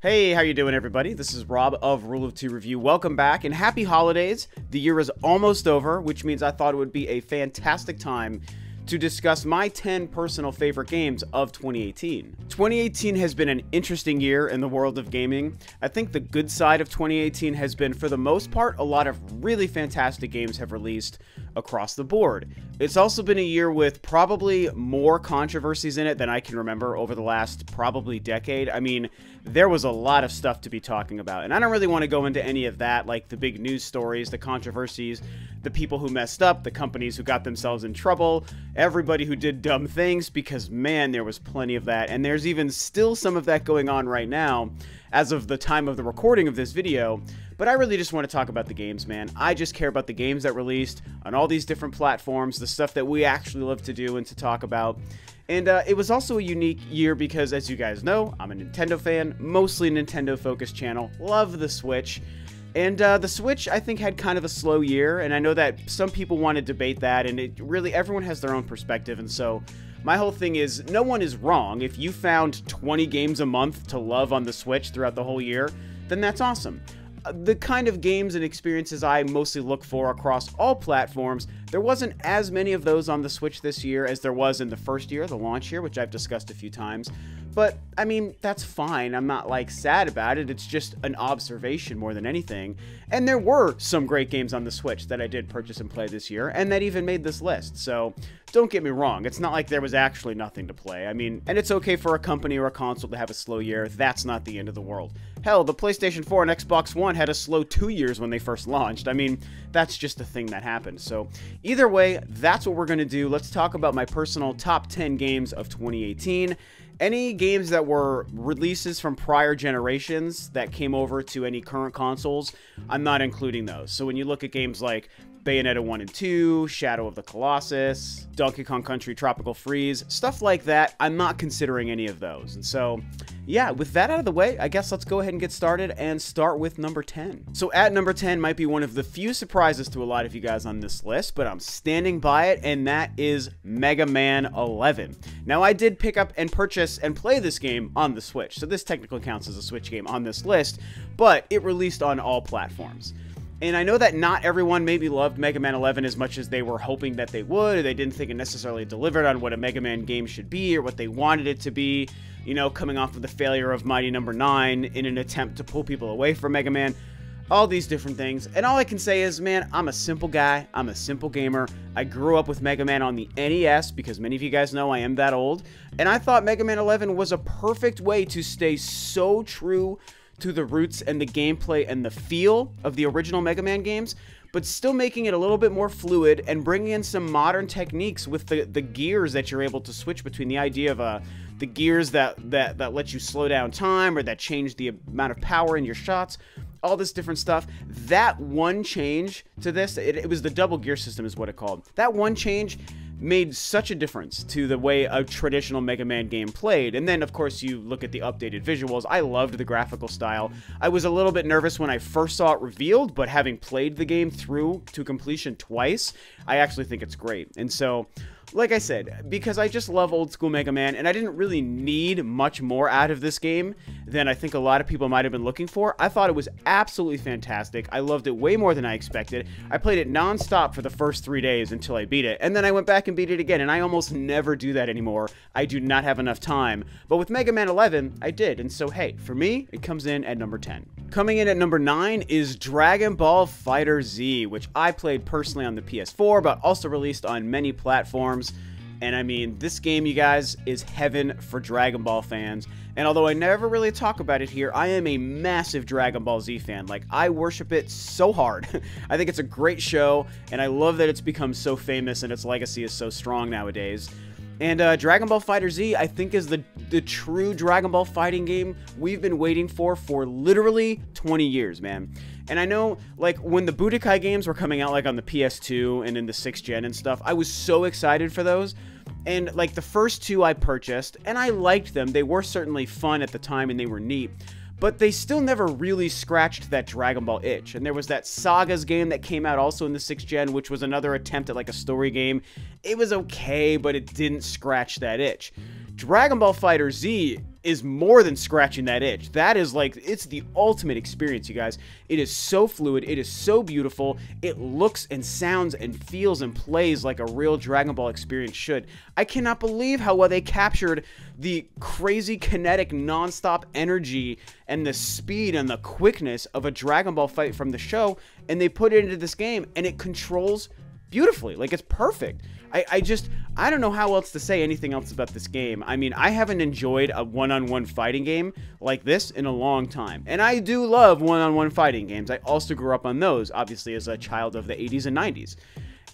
Hey, how you doing, everybody? This is Rob of Rule of Two Review. Welcome back and happy holidays. The year is almost over, which means I thought it would be a fantastic time to discuss my 10 personal favorite games of 2018. 2018 has been an interesting year in the world of gaming. I think the good side of 2018 has been, for the most part, a lot of really fantastic games have released across the board. It's also been a year with probably more controversies in it than I can remember over the last probably decade. I mean, there was a lot of stuff to be talking about, and I don't really want to go into any of that, like the big news stories, the controversies, the people who messed up, the companies who got themselves in trouble, everybody who did dumb things, because man, there was plenty of that, and there's even still some of that going on right now as of the time of the recording of this video. But I really just want to talk about the games, man. I just care about the games that released on all these different platforms, the stuff that we actually love to do and to talk about. And it was also a unique year because, as you guys know, I'm a Nintendo fan, mostly Nintendo-focused channel, love the Switch. And the Switch, I think, had kind of a slow year, and I know that some people want to debate that, and it really, everyone has their own perspective, and so my whole thing is, no one is wrong. If you found 20 games a month to love on the Switch throughout the whole year, then that's awesome. The kind of games and experiences I mostly look for across all platforms, there wasn't as many of those on the Switch this year as there was in the first year, the launch year, which I've discussed a few times. But, I mean, that's fine. I'm not, like, sad about it. It's just an observation more than anything. And there were some great games on the Switch that I did purchase and play this year, and that even made this list. So, don't get me wrong. It's not like there was actually nothing to play. I mean, and it's okay for a company or a console to have a slow year. That's not the end of the world. Hell, the PlayStation 4 and Xbox One had a slow 2 years when they first launched. I mean, that's just a thing that happened. So, either way, that's what we're going to do. Let's talk about my personal top 10 games of 2018. Any games that were releases from prior generations that came over to any current consoles, I'm not including those. So when you look at games like Bayonetta 1 and 2, Shadow of the Colossus, Donkey Kong Country Tropical Freeze, stuff like that, I'm not considering any of those. And so, yeah, with that out of the way, I guess let's go ahead and get started and start with number 10. So at number 10 might be one of the few surprises to a lot of you guys on this list, but I'm standing by it, and that is Mega Man 11. Now, I did pick up and purchase and play this game on the Switch, so this technically counts as a Switch game on this list, but it released on all platforms. And I know that not everyone maybe loved Mega Man 11 as much as they were hoping that they would, or they didn't think it necessarily delivered on what a Mega Man game should be, or what they wanted it to be, you know, coming off of the failure of Mighty No. 9 in an attempt to pull people away from Mega Man, all these different things. And all I can say is, man, I'm a simple guy, I'm a simple gamer. I grew up with Mega Man on the NES, because many of you guys know I am that old, and I thought Mega Man 11 was a perfect way to stay so true to the roots and the gameplay and the feel of the original Mega Man games, but still making it a little bit more fluid and bringing in some modern techniques with the gears that you're able to switch between. The idea of the gears that let you slow down time, or that change the amount of power in your shots, all this different stuff. That one change to this, it was the double gear system is what it called. That one change made such a difference to the way a traditional Mega Man game played. And then, of course, you look at the updated visuals. I loved the graphical style. I was a little bit nervous when I first saw it revealed, but having played the game through to completion twice, I actually think it's great. And so, like I said, because I just love old school Mega Man, and I didn't really need much more out of this game than I think a lot of people might have been looking for, I thought it was absolutely fantastic. I loved it way more than I expected. I played it non-stop for the first 3 days until I beat it, and then I went back and beat it again, and I almost never do that anymore. I do not have enough time. But with Mega Man 11, I did, and so hey, for me, it comes in at number 10. Coming in at number 9 is Dragon Ball FighterZ, which I played personally on the PS4, but also released on many platforms. And I mean, this game, you guys, is heaven for Dragon Ball fans. And although I never really talk about it here, I am a massive Dragon Ball Z fan. Like, I worship it so hard. I think it's a great show, and I love that it's become so famous and its legacy is so strong nowadays. And Dragon Ball FighterZ, I think, is the true Dragon Ball fighting game we've been waiting for literally 20 years, man. And I know, like, when the Budokai games were coming out, like, on the PS2 and in the 6th gen and stuff, I was so excited for those. And, like, the first two I purchased, and I liked them. They were certainly fun at the time, and they were neat. But they still never really scratched that Dragon Ball itch. And there was that Sagas game that came out also in the 6th gen, which was another attempt at, like, a story game. It was okay, but it didn't scratch that itch. Dragon Ball FighterZ is more than scratching that itch. That is like, it's the ultimate experience, you guys. It is so fluid, it is so beautiful, it looks and sounds and feels and plays like a real Dragon Ball experience should. I cannot believe how well they captured the crazy kinetic non-stop energy and the speed and the quickness of a Dragon Ball fight from the show, and they put it into this game, and it controls beautifully. Like, it's perfect. I don't know how else to say anything else about this game. I mean, I haven't enjoyed a one-on-one fighting game like this in a long time. And I do love one-on-one fighting games. I also grew up on those, obviously, as a child of the 80s and 90s.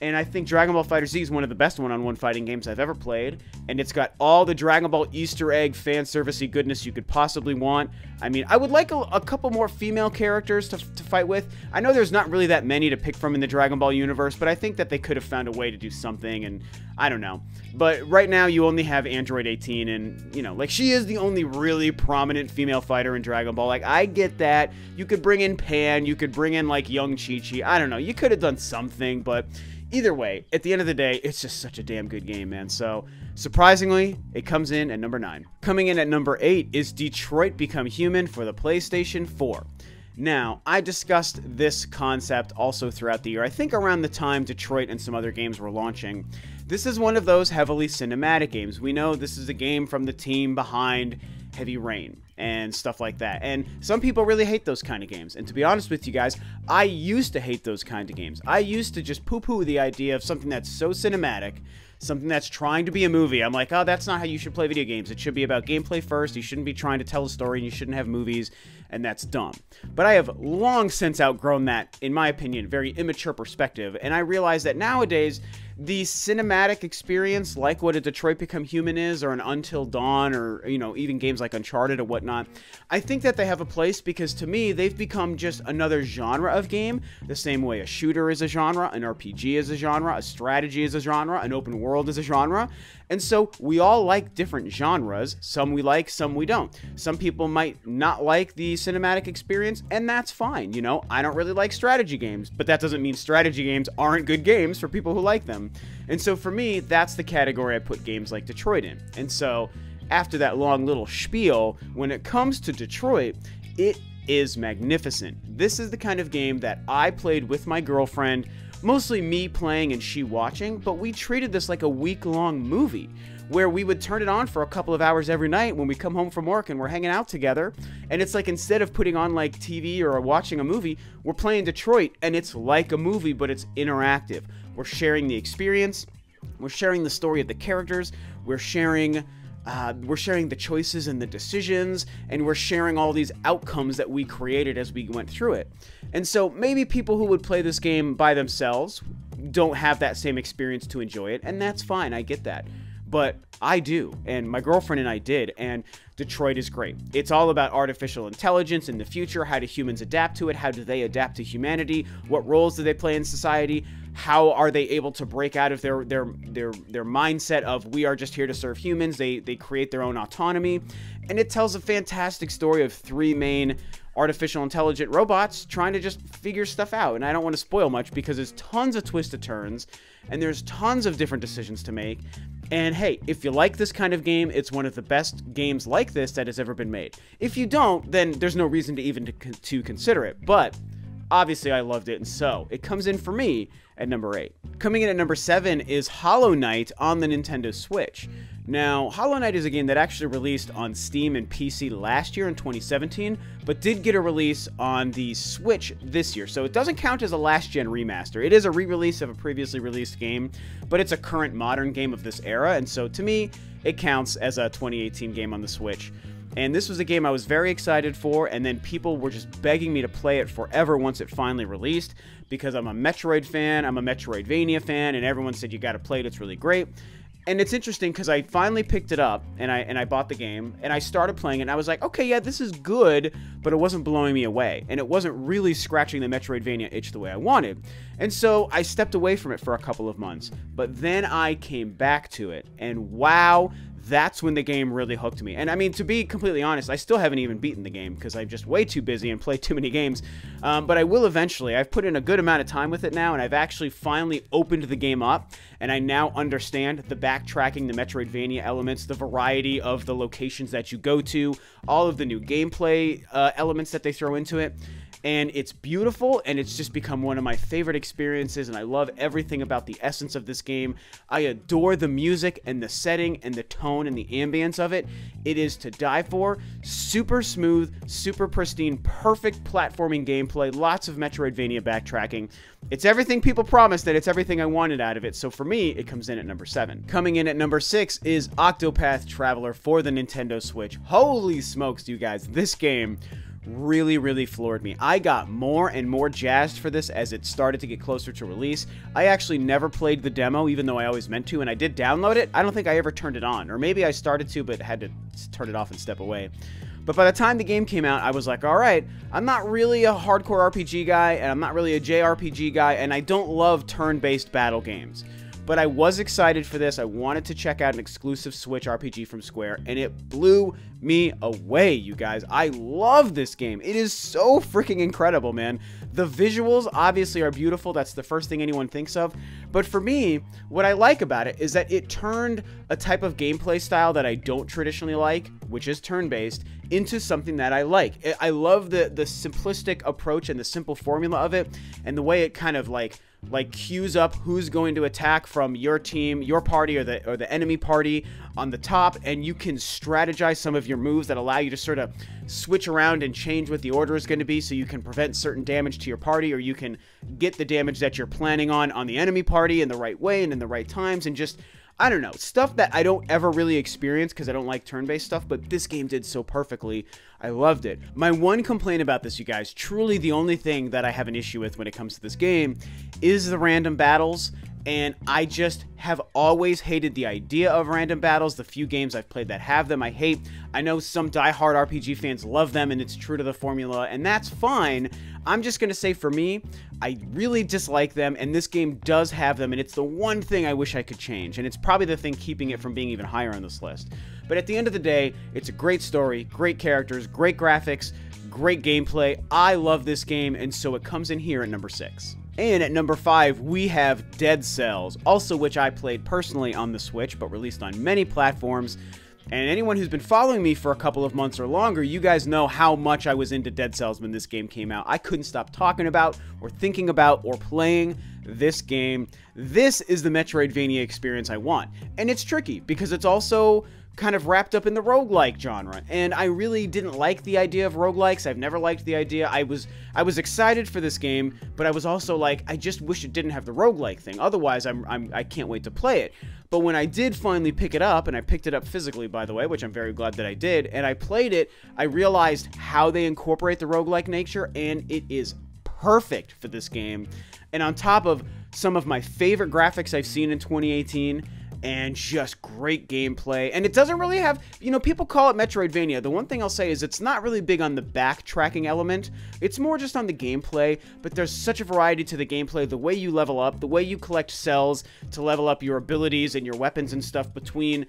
And I think Dragon Ball FighterZ is one of the best one-on-one fighting games I've ever played. And it's got all the Dragon Ball Easter egg fan servicey goodness you could possibly want. I mean, I would like a couple more female characters to fight with. I know there's not really that many to pick from in the Dragon Ball universe, but I think that they could have found a way to do something, and I don't know. But right now, you only have Android 18, and, you know, like, she is the only really prominent female fighter in Dragon Ball. Like, I get that. You could bring in Pan, you could bring in, like, young Chi-Chi. I don't know. You could have done something, but either way, at the end of the day, it's just such a damn good game, man. So, surprisingly, it comes in at number 9. Coming in at number 8 is Detroit Become Human for the PlayStation 4. Now, I discussed this concept also throughout the year. I think around the time Detroit and some other games were launching. This is one of those heavily cinematic games. We know this is a game from the team behind Heavy Rain and stuff like that. And some people really hate those kind of games. And to be honest with you guys, I used to hate those kind of games. I used to just poo-poo the idea of something that's so cinematic, something that's trying to be a movie. I'm like, oh, that's not how you should play video games. It should be about gameplay first. You shouldn't be trying to tell a story, and you shouldn't have movies, and that's dumb. But I have long since outgrown that, in my opinion, very immature perspective, and I realize that nowadays, the cinematic experience, like what a Detroit Become Human is, or an Until Dawn, or, you know, even games like Uncharted or whatnot, I think that they have a place because, to me, they've become just another genre of game, the same way a shooter is a genre, an RPG is a genre, a strategy is a genre, an open world is a genre. And so we all like different genres. Some we like, some we don't. Some people might not like the cinematic experience, and that's fine. You know, I don't really like strategy games, but that doesn't mean strategy games aren't good games for people who like them. And so for me, that's the category I put games like Detroit in. And so after that long little spiel, when it comes to Detroit, it is magnificent. This is the kind of game that I played with my girlfriend, mostly me playing and she watching, but we treated this like a week-long movie where we would turn it on for a couple of hours every night when we come home from work and we're hanging out together. And it's like, instead of putting on like TV or watching a movie, we're playing Detroit, and it's like a movie, but it's interactive. We're sharing the experience, we're sharing the story of the characters, we're sharing the choices and the decisions, and we're sharing all these outcomes that we created as we went through it. And so maybe people who would play this game by themselves don't have that same experience to enjoy it, and that's fine, I get that. But I do, and my girlfriend and I did, and Detroit is great. It's all about artificial intelligence in the future. How do humans adapt to it? How do they adapt to humanity? What roles do they play in society? How are they able to break out of their mindset of we are just here to serve humans? They create their own autonomy, and it tells a fantastic story of 3 main artificial intelligent robots trying to just figure stuff out. And I don't want to spoil much because there's tons of twists and turns, and there's tons of different decisions to make. And hey, if you like this kind of game, it's one of the best games like this that has ever been made. If you don't, then there's no reason to even to consider it. But obviously I loved it, and so it comes in for me at number 8. Coming in at number 7 is Hollow Knight on the Nintendo Switch. Now, Hollow Knight is a game that actually released on Steam and PC last year in 2017, but did get a release on the Switch this year, so it doesn't count as a last-gen remaster. It is a re-release of a previously released game, but it's a current modern game of this era, and so to me, it counts as a 2018 game on the Switch. And this was a game I was very excited for, and then people were just begging me to play it forever once it finally released, because I'm a Metroid fan, I'm a Metroidvania fan, and everyone said you gotta play it, it's really great. And it's interesting because I finally picked it up, and I bought the game, and I started playing it, and I was like, okay, yeah, this is good, but it wasn't blowing me away, and it wasn't really scratching the Metroidvania itch the way I wanted. And so I stepped away from it for a couple of months, but then I came back to it, and wow, that's when the game really hooked me. And I mean, to be completely honest, I still haven't even beaten the game because I'm just way too busy and play too many games. But I will eventually. I've put in a good amount of time with it now, and I've actually finally opened the game up, and I now understand the backtracking, the Metroidvania elements, the variety of the locations that you go to, all of the new gameplay elements that they throw into it. And it's beautiful, and it's just become one of my favorite experiences, and I love everything about the essence of this game. I adore the music and the setting and the tone and the ambience of it. It is to die for. Super smooth, super pristine, perfect platforming gameplay, lots of Metroidvania backtracking. It's everything people promised, and it's everything I wanted out of it. So for me, it comes in at number 7. Coming in at number 6 is Octopath Traveler for the Nintendo Switch. Holy smokes, you guys, this game really floored me. I got more and more jazzed for this as it started to get closer to release. I actually never played the demo, even though I always meant to, and I did download it. I don't think I ever turned it on, or maybe I started to but had to turn it off and step away. But by the time the game came out, I was like, all right, I'm not really a hardcore RPG guy, and I'm not really a JRPG guy, and I don't love turn-based battle games. But I was excited for this. I wanted to check out an exclusive Switch RPG from Square, and it blew me away, you guys. I love this game. It is so freaking incredible, man. The visuals obviously are beautiful. That's the first thing anyone thinks of. But for me, what I like about it is that it turned a type of gameplay style that I don't traditionally like, which is turn-based, into something that I like. I love the simplistic approach and the simple formula of it, and the way it kind of like cues up who's going to attack from your team, your party, or the enemy party on the top, and you can strategize some of your moves that allow you to sort of switch around and change what the order is going to be, so you can prevent certain damage to your party, or you can get the damage that you're planning on the enemy party in the right way and in the right times, and just, I don't know, stuff that I don't ever really experience because I don't like turn-based stuff, but this game did so perfectly. I loved it. My one complaint about this, you guys, truly the only thing that I have an issue with when it comes to this game, is the random battles. And I just have always hated the idea of random battles. The few games I've played that have them, I hate. I know some die-hard RPG fans love them, and it's true to the formula, and that's fine. I'm just going to say, for me, I really dislike them, and this game does have them, and it's the one thing I wish I could change, and it's probably the thing keeping it from being even higher on this list. But at the end of the day, it's a great story, great characters, great graphics, great gameplay. I love this game, and so it comes in here at number 6. And at number 5, we have Dead Cells, also which I played personally on the Switch, but released on many platforms. And anyone who's been following me for a couple of months or longer, you guys know how much I was into Dead Cells when this game came out. I couldn't stop talking about, or thinking about, or playing this game. This is the Metroidvania experience I want. And it's tricky, because it's also kind of wrapped up in the roguelike genre, and I really didn't like the idea of roguelikes. I've never liked the idea. I was excited for this game, but I was also like, I just wish it didn't have the roguelike thing. Otherwise, I can't wait to play it. But when I did finally pick it up, and I picked it up physically, by the way, which I'm very glad that I did, and I played it, I realized how they incorporate the roguelike nature, and it is perfect for this game. And on top of some of my favorite graphics I've seen in 2018, and just great gameplay. And it doesn't really have, you know, people call it Metroidvania. The one thing I'll say is it's not really big on the backtracking element. It's more just on the gameplay, but there's such a variety to the gameplay. The way you level up, the way you collect cells to level up your abilities and your weapons and stuff between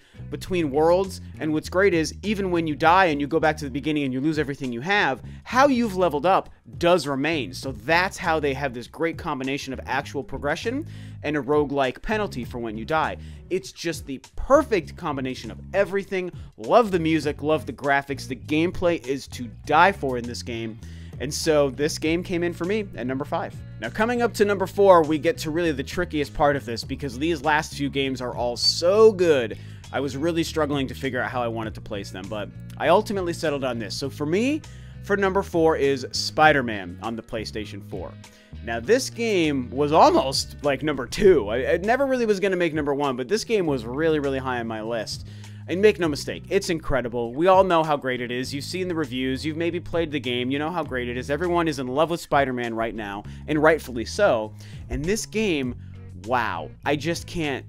worlds. And what's great is, even when you die and you go back to the beginning and you lose everything you have, how you've leveled up does remain. So that's how they have this great combination of actual progression and a roguelike penalty for when you die. It's just the perfect combination of everything. Love the music, love the graphics. The gameplay is to die for in this game. And so this game came in for me at number 5. Now, coming up to number 4, we get to really the trickiest part of this, because these last few games are all so good. I was really struggling to figure out how I wanted to place them, but I ultimately settled on this. So for me, for number 4 is SpiderMan on the PlayStation 4. Now, this game was almost like number 2. I never really was going to make number 1, but this game was really high on my list. And make no mistake, it's incredible. We all know how great it is. You've seen the reviews. You've maybe played the game. You know how great it is. Everyone is in love with Spider-Man right now, and rightfully so. And this game, wow. I just can't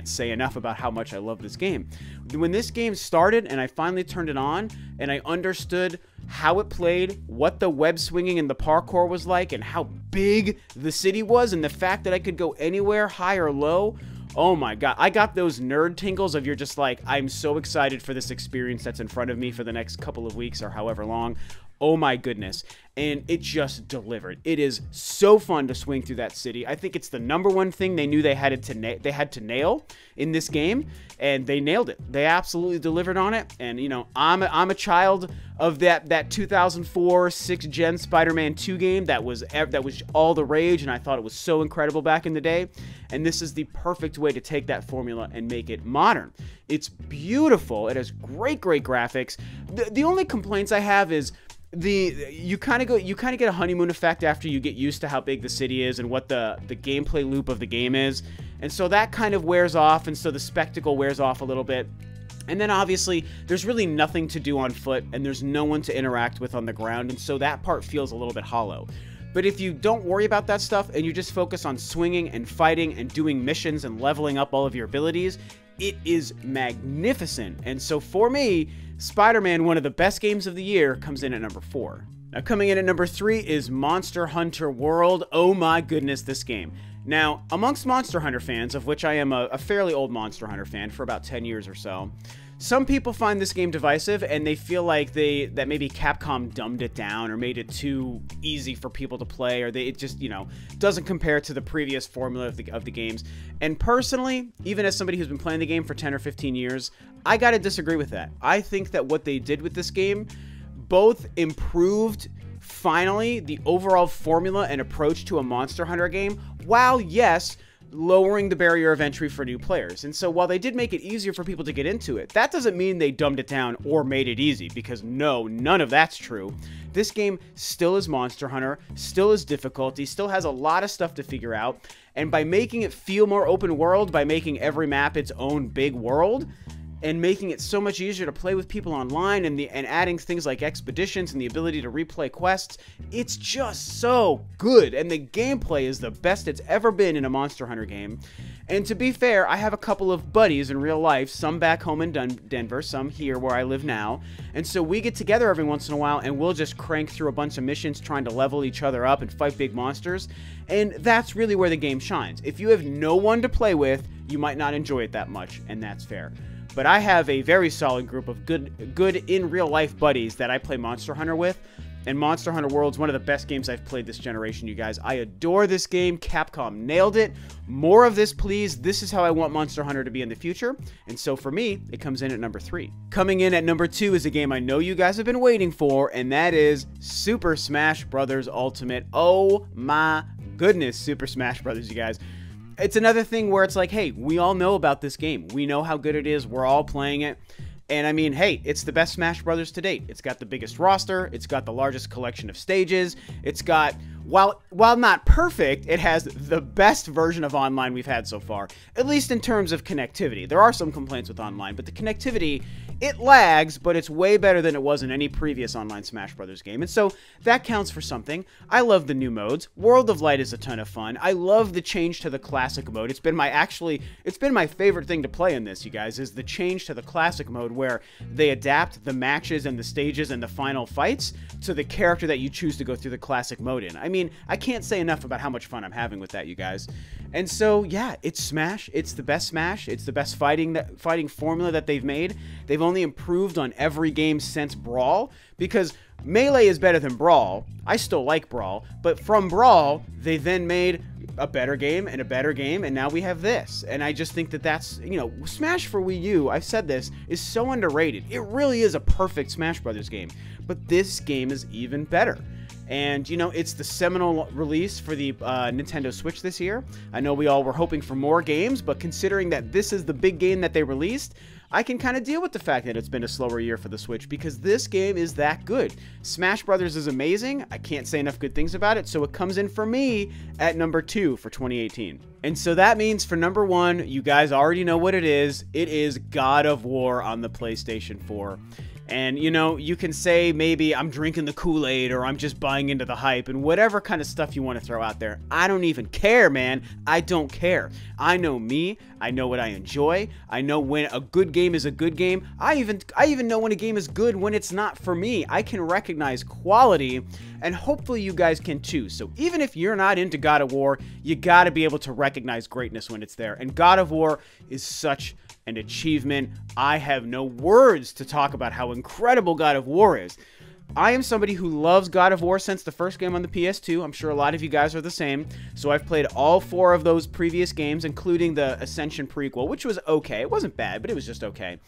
say enough about how much I love this game. When this game started and I finally turned it on and I understood how it played, what the web swinging and the parkour was like, and how big the city was, and the fact that I could go anywhere, high or low, Oh my god, I got those nerd tingles of you're just like, I'm so excited for this experience that's in front of me for the next couple of weeks or however long. Oh my goodness. And it just delivered. It is so fun to swing through that city. I think it's the #1 thing they knew they had to nail in this game, and they nailed it. They absolutely delivered on it. And you know, I'm a child of that 2004 6th gen Spider-Man 2 game that was all the rage, and I thought it was so incredible back in the day. And this is the perfect way to take that formula and make it modern. It's beautiful. It has great graphics. The only complaints I have is you kind of get a honeymoon effect after you get used to how big the city is and what the gameplay loop of the game is, and so that kind of wears off, and so the spectacle wears off a little bit. And then obviously there's really nothing to do on foot, and there's no one to interact with on the ground, and so that part feels a little bit hollow. But if you don't worry about that stuff and you just focus on swinging and fighting and doing missions and leveling up all of your abilities, it is magnificent. And so for me, Spider-Man, one of the best games of the year, comes in at #4. Now coming in at #3 is Monster Hunter World. Oh my goodness, this game. Now, amongst Monster Hunter fans, of which I am a fairly old Monster Hunter fan for about 10 years or so, some people find this game divisive, and they feel like that maybe Capcom dumbed it down or made it too easy for people to play, or it just, you know, doesn't compare to the previous formula of the games. And personally, even as somebody who's been playing the game for 10 or 15 years, I gotta disagree with that. I think that what they did with this game both improved, finally, the overall formula and approach to a Monster Hunter game, while, yes, lowering the barrier of entry for new players. And so while they did make it easier for people to get into it, that doesn't mean they dumbed it down or made it easy, because no, none of that's true. This game still is Monster Hunter, still is difficulty, still has a lot of stuff to figure out, and by making it feel more open world, by making every map its own big world, and making it so much easier to play with people online, and adding things like expeditions and the ability to replay quests, it's just so good, and the gameplay is the best it's ever been in a Monster Hunter game. And to be fair, I have a couple of buddies in real life, some back home in Denver, some here where I live now, and so we get together every once in a while and we'll just crank through a bunch of missions trying to level each other up and fight big monsters, and that's really where the game shines. If you have no one to play with, you might not enjoy it that much, and that's fair. But I have a very solid group of good in real life buddies that I play Monster Hunter with, and Monster Hunter World's one of the best games I've played this generation, you guys. I adore this game. Capcom nailed it. More of this, please. This is how I want Monster Hunter to be in the future, and so for me, it comes in at #3. Coming in at #2 is a game I know you guys have been waiting for, and that is Super Smash Bros. Ultimate. Oh my goodness, Super Smash Bros., you guys. It's another thing where it's like, hey, we all know about this game. We know how good it is. We're all playing it. And I mean, hey, it's the best Smash Brothers to date. It's got the biggest roster. It's got the largest collection of stages. It's got, while not perfect, it has the best version of online we've had so far, at least in terms of connectivity. There are some complaints with online, but the connectivity, it lags, but it's way better than it was in any previous online Smash Brothers game, and so that counts for something. I love the new modes. World of Light is a ton of fun. I love the change to the classic mode. It's been my favorite thing to play in this, you guys, is the change to the classic mode, where they adapt the matches and the stages and the final fights to the character that you choose to go through the classic mode in. I mean, I can't say enough about how much fun I'm having with that, you guys. And so, yeah, it's Smash. It's the best Smash. It's the best fighting formula that they've made. They've only improved on every game since Brawl, because Melee is better than Brawl. I still like Brawl, but from Brawl, they then made a better game and a better game, and now we have this. And I just think that that's, you know, Smash for Wii U, I've said this, is so underrated. It really is a perfect Smash Brothers game, but this game is even better. And, you know, it's the seminal release for the Nintendo Switch this year. I know we all were hoping for more games, but considering that this is the big game that they released, I can kind of deal with the fact that it's been a slower year for the Switch, because this game is that good. Smash Brothers is amazing. I can't say enough good things about it, so it comes in for me at #2 for 2018. And so that means for #1, you guys already know what it is. It is God of War on the PlayStation 4. And, you know, you can say maybe I'm drinking the Kool-Aid or I'm just buying into the hype and whatever kind of stuff you want to throw out there. I don't even care, man. I don't care. I know me. I know what I enjoy. I know when a good game is a good game. I even know when a game is good when it's not for me. I can recognize quality, and hopefully you guys can too. So even if you're not into God of War, you got to be able to recognize greatness when it's there. And God of War is such an achievement. I have no words to talk about how incredible God of War is. I am somebody who loves God of War since the first game on the PS2. I'm sure a lot of you guys are the same. So I've played all 4 of those previous games, including the Ascension prequel, which was okay. It wasn't bad, but it was just okay.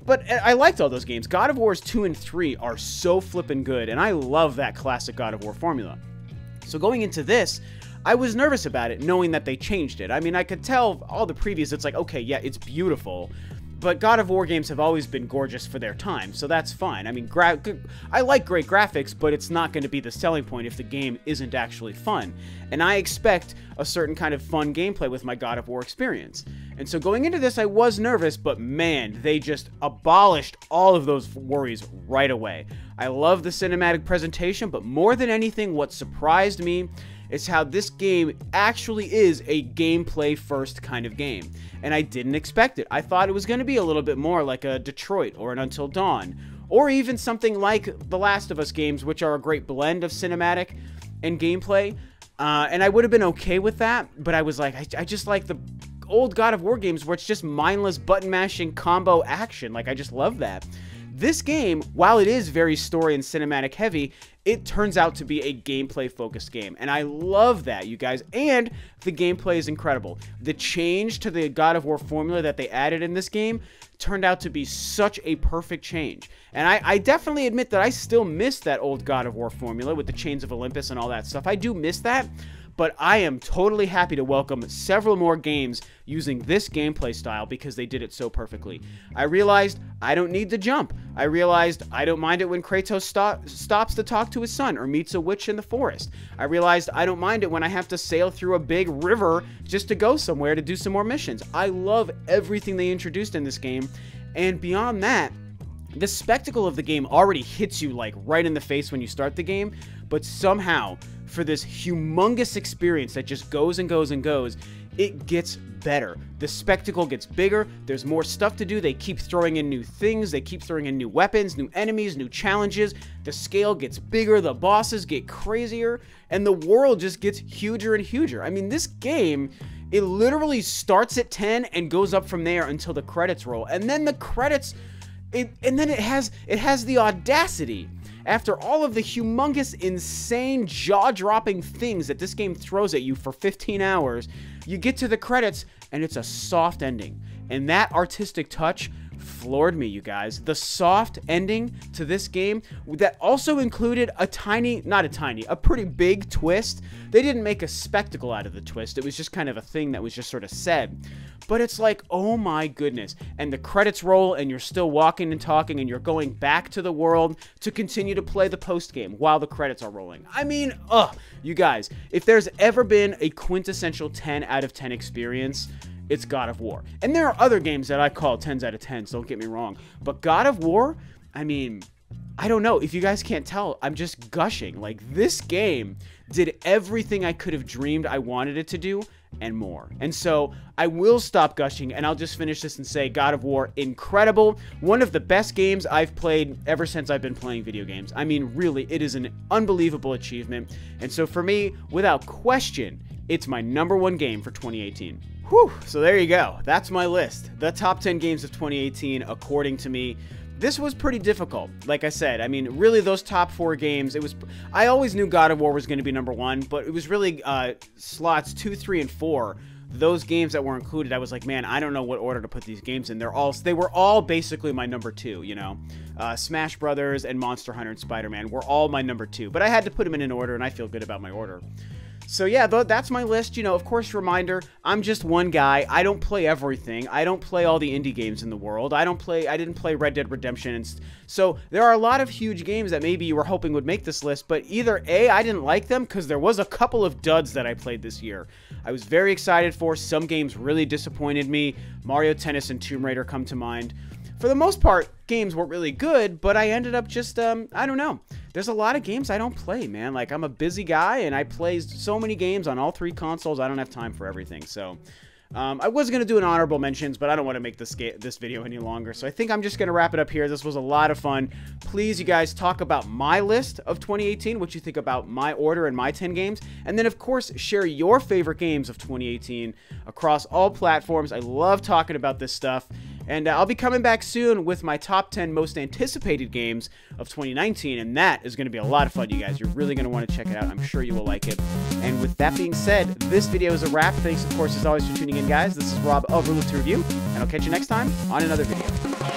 But I liked all those games. God of Wars 2 and 3 are so flippin' good, and I love that classic God of War formula. So going into this, I was nervous about it, knowing that they changed it. I mean, I could tell all the previews, it's like, okay, yeah, it's beautiful. But God of War games have always been gorgeous for their time, so that's fine. I mean, I like great graphics, but it's not going to be the selling point if the game isn't actually fun. And I expect a certain kind of fun gameplay with my God of War experience. And so going into this, I was nervous, but man, they just abolished all of those worries right away. I love the cinematic presentation, but more than anything, what surprised me is how this game actually is a gameplay first kind of game. And I didn't expect it. I thought it was going to be a little bit more like a Detroit or an Until Dawn, or even something like the Last of Us games, which are a great blend of cinematic and gameplay. And I would have been okay with that, but I was like, I just like the old God of War games where it's just mindless button mashing combo action. Like, I just love that. This game, while it is very story and cinematic heavy, it turns out to be a gameplay focused game. And I love that, you guys. And the gameplay is incredible. The change to the God of War formula that they added in this game turned out to be such a perfect change. And I definitely admit that I still miss that old God of War formula with the Chains of Olympus and all that stuff. I do miss that. But I am totally happy to welcome several more games using this gameplay style because they did it so perfectly. I realized I don't need to jump. I realized I don't mind it when Kratos stops to talk to his son or meets a witch in the forest. I realized I don't mind it when I have to sail through a big river just to go somewhere to do some more missions. I love everything they introduced in this game. And beyond that, the spectacle of the game already hits you like right in the face when you start the game, but somehow for this humongous experience that just goes and goes and goes, it gets better. The spectacle gets bigger. There's more stuff to do. They keep throwing in new things. They keep throwing in new weapons, new enemies, new challenges. The scale gets bigger. The bosses get crazier, and the world just gets huger and huger. I mean, this game, it literally starts at 10 and goes up from there until the credits roll, and then the credits, it has the audacity, after all of the humongous, insane, jaw-dropping things that this game throws at you for 15 hours, you get to the credits, and it's a soft ending. And that artistic touch floored me, you guys. The soft ending to this game that also included a pretty big twist. They didn't make a spectacle out of the twist. It was just kind of a thing that was just sort of said. But it's like, oh my goodness. And the credits roll, and you're still walking and talking, and you're going back to the world to continue to play the post game while the credits are rolling. I mean, you guys, if there's ever been a quintessential 10 out of 10 experience, it's God of War. And there are other games that I call 10s out of 10s, don't get me wrong. But God of War, I mean, I don't know. If you guys can't tell, I'm just gushing. Like, this game did everything I could have dreamed I wanted it to do and more. And so I will stop gushing, and I'll just finish this and say God of War, incredible. One of the best games I've played ever since I've been playing video games. I mean, really, it is an unbelievable achievement. And so for me, without question, it's my #1 game for 2018. Whew, so there you go. That's my list. The top 10 games of 2018, according to me. This was pretty difficult. Like I said, I mean, really those top 4 games, I always knew God of War was going to be #1, but it was really slots 2, 3, and 4. Those games that were included, I was like, man, I don't know what order to put these games in. They were all basically my #2, you know. Smash Brothers and Monster Hunter and SpiderMan were all my #2, but I had to put them in an order, and I feel good about my order. So yeah, that's my list. You know, of course, reminder, I'm just one guy. I don't play everything. I don't play all the indie games in the world. I didn't play Red Dead Redemption. So there are a lot of huge games that maybe you were hoping would make this list, but either A, I didn't like them because there was a couple of duds that I played this year. I was very excited for. Some games really disappointed me. Mario Tennis and Tomb Raider come to mind. for the most part, games weren't really good, but I ended up just, I don't know. There's a lot of games I don't play, man. Like, I'm a busy guy, and I play so many games on all 3 consoles, I don't have time for everything, so... I was going to do an honorable mentions, but I don't want to make this video any longer, so I think I'm just going to wrap it up here. This was a lot of fun. Please, you guys, talk about my list of 2018, what you think about my order and my 10 games, and then, of course, share your favorite games of 2018 across all platforms. I love talking about this stuff, and I'll be coming back soon with my top 10 most anticipated games of 2019, and that is going to be a lot of fun, you guys. You're really going to want to check it out. I'm sure you will like it. And with that being said, this video is a wrap. Thanks, of course, as always, for tuning in, guys. This is Rob of Ro2R Review, and I'll catch you next time on another video.